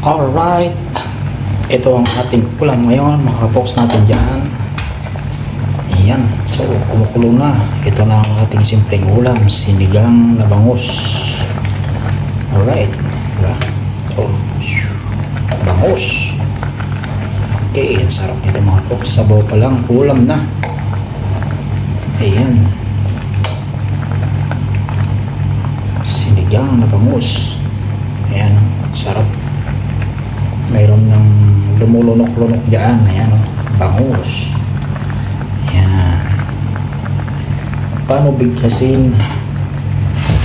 Alright, ito ang ating ulam ngayon, mga kapoks natin dyan. Ayan, so kumukulo na. Ito na ang ating simpleng ulam, sinigang na bangus. Alright, diba? Ito, bangus. Okay, ang sarap nito mga kapoks. Sabaw pa lang, ulam na. Ayan, sinigang na bangus. Ayan, sarap. Mayroon ng lumulunok-lunok dyan. Ayan, bangus. Ayan. Paano bigkasin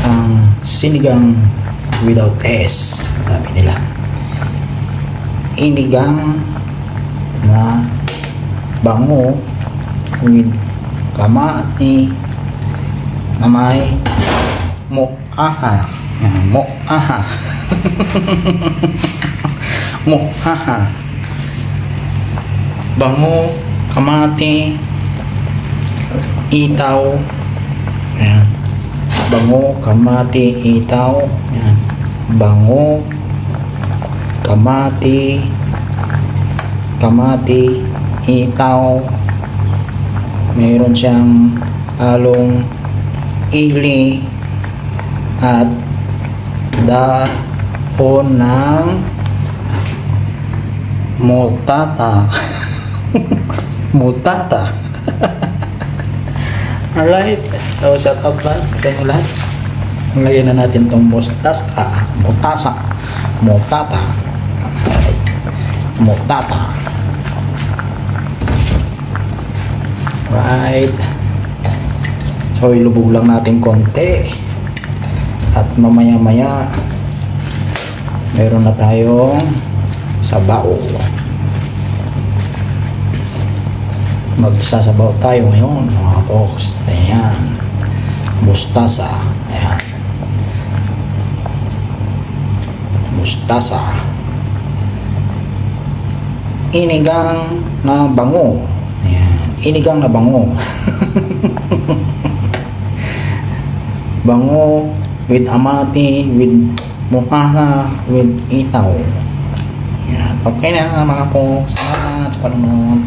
ang sinigang without S? Sabi nila. Inigang na bango with kamati na may moaha. Moaha. Mohaha. Bango, kamati, itaw. Ayan. Bango, kamati, itaw. Ayan. Bango, kamati, itaw. Mayroon siyang halong ili at dahon ng mutata. Mutata. Alright, so shout out lahat sa inyo lahat. Lagyan na natin itong mutata. Alright. Mutata. Right, so ilubog lang natin konti at mamaya maya meron na tayong sabaw. Magsasabaw tayo ngayon mga kapoks. Ayan, mustasa. Ayan, mustasa. Inigang na bango. Ayan, inigang na bango. Bango with amati, with muhaha, with itaw. Ayan, okay na mga kapoks. Salamat sa panonood.